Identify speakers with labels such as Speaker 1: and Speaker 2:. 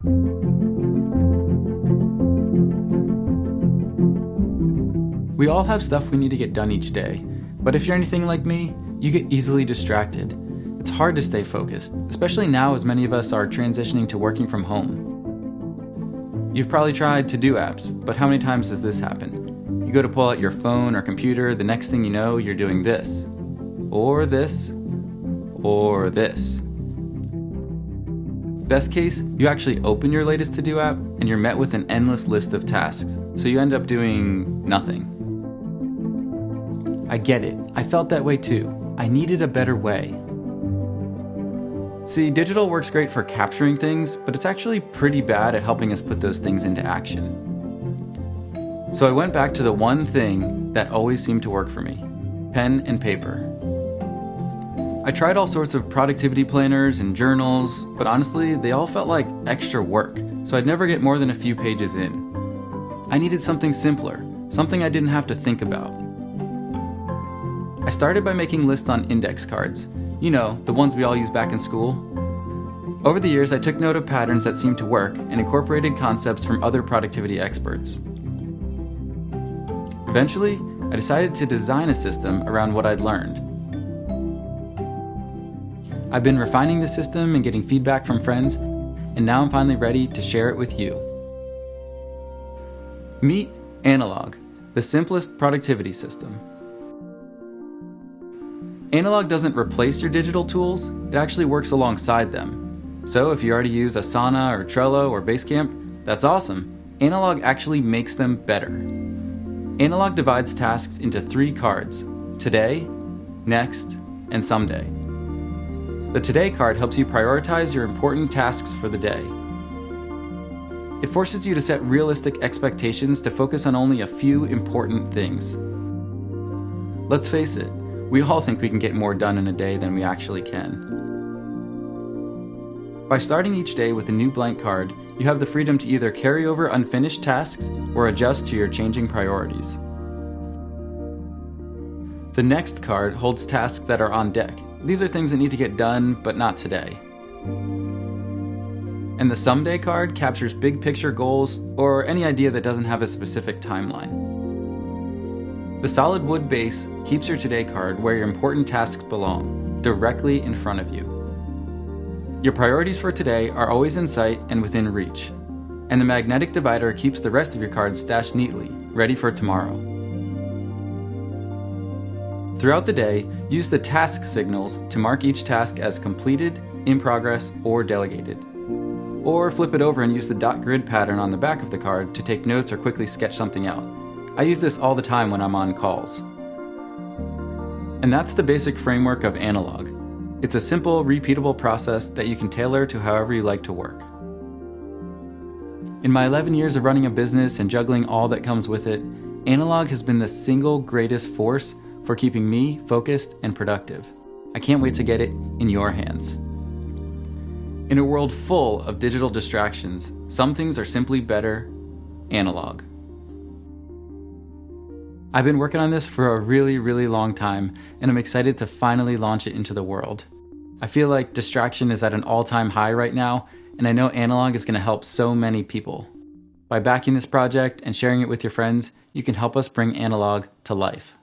Speaker 1: We all have stuff we need to get done each day, but if you're anything like me, you get easily distracted. It's hard to stay focused, especially now as many of us are transitioning to working from home. You've probably tried to-do apps, but how many times has this happened? You go to pull out your phone or computer, the next thing you know, you're doing this, or this, or this. Best case, you actually open your latest to-do app and you're met with an endless list of tasks, so you end up doing nothing. I get it. I felt that way too. I needed a better way. See, digital works great for capturing things, but it's actually pretty bad at helping us put those things into action. So I went back to the one thing that always seemed to work for me: pen and paper. I tried all sorts of productivity planners and journals, but honestly, they all felt like extra work, so I'd never get more than a few pages in. I needed something simpler, something I didn't have to think about. I started by making lists on index cards. You know, the ones we all used back in school. Over the years, I took note of patterns that seemed to work and incorporated concepts from other productivity experts. Eventually, I decided to design a system around what I'd learned. I've been refining the system and getting feedback from friends, and now I'm finally ready to share it with you. Meet Analog, the simplest productivity system. Analog doesn't replace your digital tools, it actually works alongside them. So if you already use Asana or Trello or Basecamp, that's awesome. Analog actually makes them better. Analog divides tasks into 3 cards: today, next, and someday. The Today card helps you prioritize your important tasks for the day. It forces you to set realistic expectations to focus on only a few important things. Let's face it, we all think we can get more done in a day than we actually can. By starting each day with a new blank card, you have the freedom to either carry over unfinished tasks or adjust to your changing priorities. The Next card holds tasks that are on deck. These are things that need to get done, but not today. And the Someday card captures big picture goals or any idea that doesn't have a specific timeline. The solid wood base keeps your Today card where your important tasks belong, directly in front of you. Your priorities for today are always in sight and within reach, and the magnetic divider keeps the rest of your cards stashed neatly, ready for tomorrow. Throughout the day, use the task signals to mark each task as completed, in progress, or delegated. Or flip it over and use the dot grid pattern on the back of the card to take notes or quickly sketch something out. I use this all the time when I'm on calls. And that's the basic framework of Analog. It's a simple, repeatable process that you can tailor to however you like to work. In my 11 years of running a business and juggling all that comes with it, Analog has been the single greatest force for keeping me focused and productive. I can't wait to get it in your hands. In a world full of digital distractions, some things are simply better analog. I've been working on this for a really long time, and I'm excited to finally launch it into the world. I feel like distraction is at an all-time high right now, and I know Analog is going to help so many people. By backing this project and sharing it with your friends, you can help us bring Analog to life.